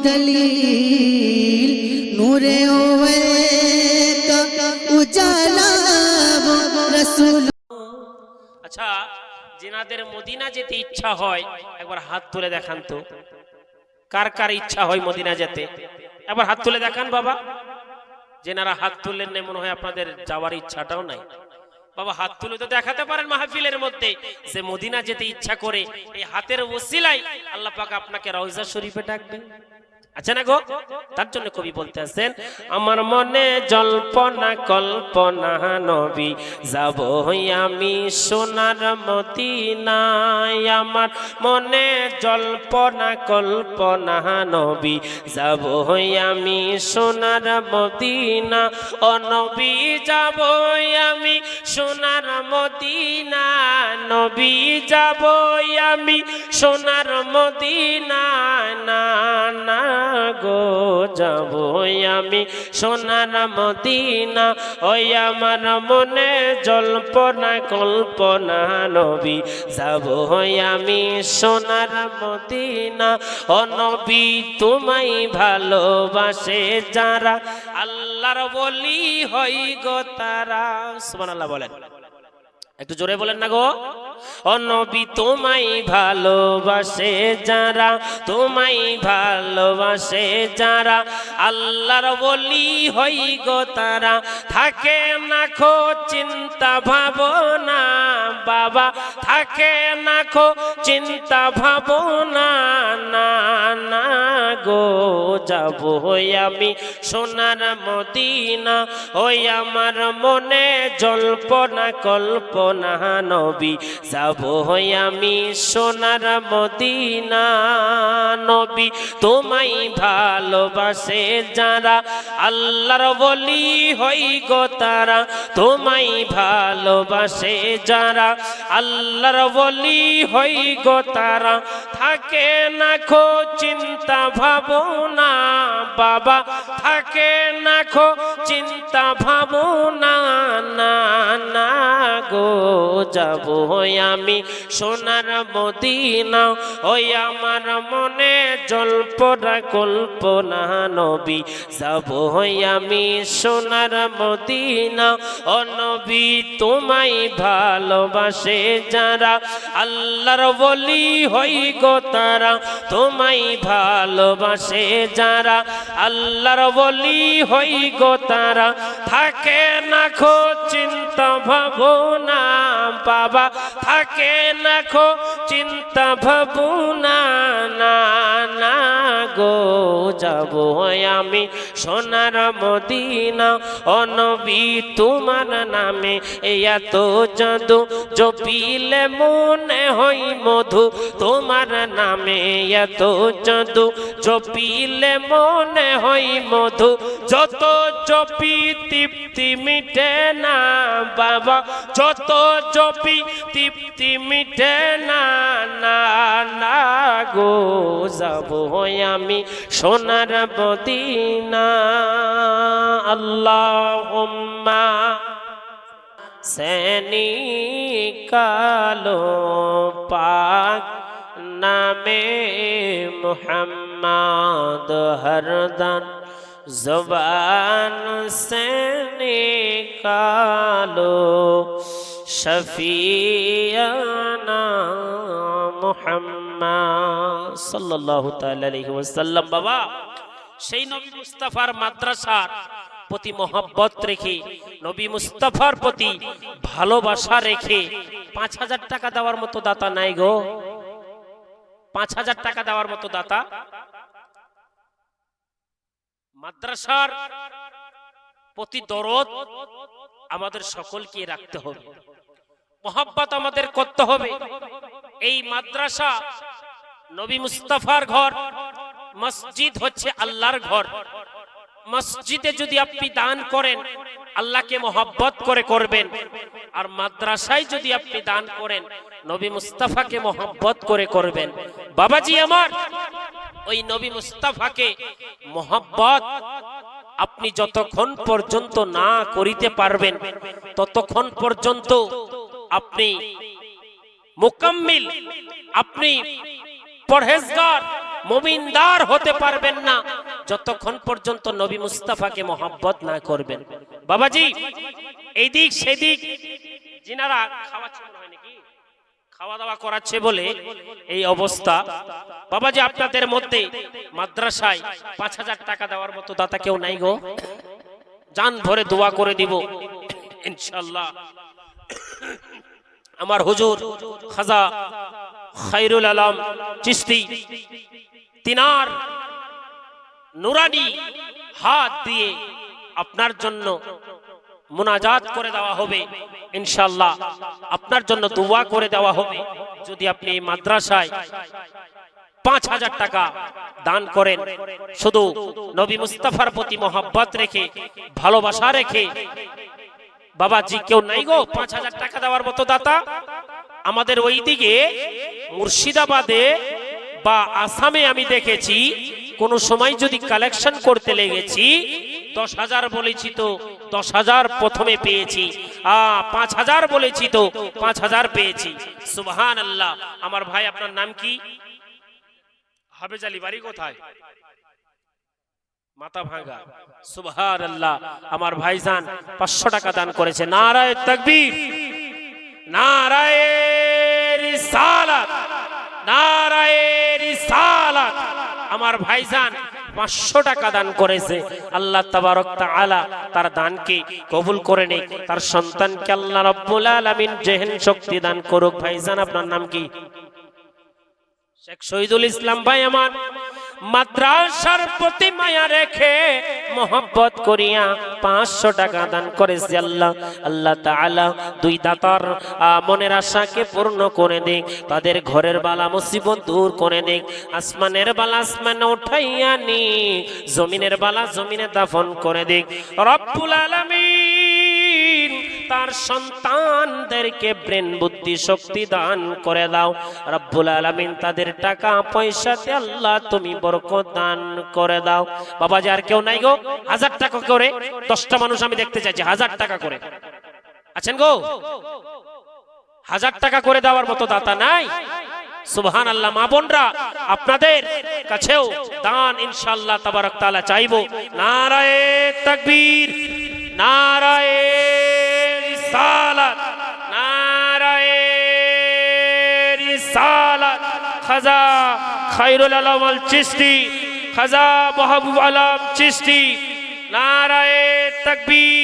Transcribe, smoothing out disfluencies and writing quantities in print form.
दलील नूरे ओवे का उजाला वो रसूल। আচ্ছা, जिनाদের মদিনা যেতে ইচ্ছা হয় একবার হাত তুলে দেখান তো, কার কার ইচ্ছা হয় মদিনা যেতে? একবার হাত তুলে দেখান বাবা। যেনারা হাত তুললেন না মনে হয় আপনাদের যাওয়ার ইচ্ছাটাও নাই। বাবা হাত তুলে তো দেখাতে পারেন মাহফিলের মধ্যে যে মদিনা যেতে ইচ্ছা করে। এই হাতের ওসিলায় আল্লাহ পাক আপনাকে রওজা শরীফে ডাকবেন। আচ্ছা না গো, তার জন্য কবি বলতে আছেন, আমার মনে জল্পনা কল্পনা নবী যাব আমি সোনার মদিনায়। আমার মনে জল্পনা কল্পনা নবী যাব আমি সোনার মদিনা। ও নবী যাব আমি সোনার মদিনা, নবী যাব আমি সোনার মদিনা। না না গো যাব আমি সোনার মদিনা। ওই আমার মনে জল্পনা কল্পনা নবী যাব আমি সোনার মদিনা। ও নবী তোমায় ভালোবাসে যারা আল্লাহর ওলি হই গো তারা। সুবহানাল্লাহ বলেন, একটু জোরে বলেন না গো। ও নবী তোমায় ভালোবাসে যারা, তোমায় ভালোবাসে যারা আল্লাহর ওলি হই গো তারা। থাকে না খো চিন্তা ভাবনা বাবা, থাকে না খো চিন্তা ভাবনা। না না গো যাব আমি সোনার মদিনা। ওই আমার মনে জল্পনা কল্পনা নবী যাব আমি সোনার মদিনা। নবী তোমায় ভালোবাসে যারা আল্লাহর ওলি হই গো তারা। তোমায় ভালোবাসে যারা আল্লাহর ওলি হই গো তারা। থাকে না খো চিন্তা ভাবনা বাবা, থাকে না খো চিন্তা ভাবনা। না না গো যাব আমি সোনার মদিনা। ওই আমার মনে জল্পনা কল্পনা নবী যাব আমি সোনার মদিনা। ও নবী তোমায় ভালোবাসে যারা আল্লাহর ওলি হই গো তারা। তোমায় ভালোবাসে যারা আল্লাহর ওলি হই গো তারা। থাকে না খো চিন্তা ভাবনা বাবা, থাকে না খো চিন্তা ভাবনা। না না গো যাব আমি সোনার মদিনা। ও নবী তোমার নামে এত জাদু জপিলে মনে হয় মধু। তোমার নামে এত জাদু জপিলে মনে হয় মধু। যত জপি তৃপ্তি মিটে না বাবা, যত জপি তৃপ্তি মিটে না। না না গো যাব আমি সোনার মদিনা। আল্লাহুম্মা সেনি কালো পাক নামে মুহাম্মদ হরদম ज़ुबान से निकालो शफियाना मुहम्मद सल्लल्लाहु ताला अलैहि वसल्लम। बाबा সেই নবী মুস্তাফার মাদ্রাসার প্রতি মহব্বত রেখে, নবী মুস্তাফার প্রতি ভালোবাসা রেখে ৫,০০০ টাকা দেওয়ার মতো দাতা নাই গো। ৫,০০০ টাকা দেওয়ার মতো দাতা। মাদ্রাসার প্রতি দরদ আমাদের সকলকে রাখতে হবে, মহব্বত আমাদের করতে হবে। এই মাদ্রাসা নবী মুস্তাফার ঘর, মসজিদ হচ্ছে আল্লাহর ঘর। মসজিদে যদি আপনি দান করেন আল্লাহকে মহব্বত করে করবেন, আর মাদ্রাসায় যদি আপনি দান করেন নবী মুস্তাফাকে মহব্বত করে করবেন। বাবাজি আমার, ওই নবী মুস্তাফাকে মহব্বত আপনি যতক্ষণ পর্যন্ত না করিতে পারবেন ততক্ষণ পর্যন্ত আপনি মুকাম্মিল, আপনি পরহেজগার, মুমিনদার হতে পারবেন না যতক্ষণ পর্যন্ত নবী মুস্তাফাকে মহব্বত না করবেন। বাবাজি এইদিক সেদিক যিনারা খাওয়াচ্ছে মনে হয় নাকি, খাওয়া দাওয়া করাচ্ছে বলে এই অবস্থা। বাবাজি আপনাদের মধ্যে মাদ্রাসায় 5,000 টাকা দেওয়ার মতো দাতা কেউ নাই গো? জান ভরে দোয়া করে দিব ইনশাআল্লাহ। আমার হুজুর খাজা খায়রুল আলম চিশতি তিনার নুরানি হাত দিয়ে আপনার জন্য মুনাজাত করে দেওয়া হবে ইনশাআল্লাহ, আপনার জন্য দোয়া করে দেওয়া হবে। যদি আপনি এই মাদ্রাসায় 5,000 টাকা দান করেন, শুধু নবী মুস্তাফার প্রতি মহব্বত রেখে, ভালোবাসা রেখে। বাবাজি কেউ নাই গো 5,000 টাকা দেওয়ার মতো দাতা? আমাদের ওই দিকে মুর্শিদাবাদে বা আসামে আমি দেখেছি কোন সময় যদি কালেকশন করতে লেগেছি 10,000 বলেছি তো 10,000 প্রথমে পেয়েছি, 5,000 বলেছি তো 5,000 পেয়েছি। সুবহানাল্লাহ। আমার ভাই আপনার নাম কি? হাফেজ আলী, বাড়ি কোথায়? মাথা ভাঙা। সুবহানাল্লাহ। আমার ভাইজান 500 টাকা দান করেছে। নারায়ে তাকবীর, নারায়ে রিসালাত, নারায়ে রিসালাত। আমার ভাইজান 500 টাকা দান করেছে। আল্লাহ তাবারক তাআলা তার দানকে কবুল করে নেক, তার সন্তানকে আল্লাহ রাব্বুল আলামিন জেহেন শক্তি দান করুক। ভাইজান আপনার নাম কি? শেখ শহীদুল ইসলাম ভাই আমার মাদ্রাসার প্রতি মায়া রেখে মোহাব্বত করিয়া 500 টাকা দান করেছে। আল্লাহ তাআলা দুই দাতার মনের আশাকে পূর্ণ করে দেখ, তাদের ঘরের বালা মুসিবত দূর করে দেখ, আসমানের বালা আসমানে উঠাইয়া নি, জমিনের বালা জমিনে দাফন করে দেখ। রব্বুল আলামিন তার সন্তানদেরকে ব্রেন বুদ্ধি শক্তি দান করে দাও। রব্বুল আলামিন তাদের টাকা পয়সাতে আল্লাহ তুমি বরকত দান করে দাও। বাবাজি আর কেউ নাই গো? 1000 টাকা করে 10টা মানুষ আমি দেখতে চাইছি। 1000 টাকা করে আছেন গো? 1000 টাকা করে দেওয়ার মতো দাতা নাই? সুবহানাল্লাহ। মা বোনরা আপনাদের কাছেও দান ইনশাআল্লাহ তাবারক তাআলা চাইবো। নারায়ে তাকবীর, নারায়ে রিসালাত, নারায়ে রিসালাত। খাজা খায়রুল আলম আল চিশতি, খাজা মাহবুব আলম চিশতি, নারায়ে তাকবীর।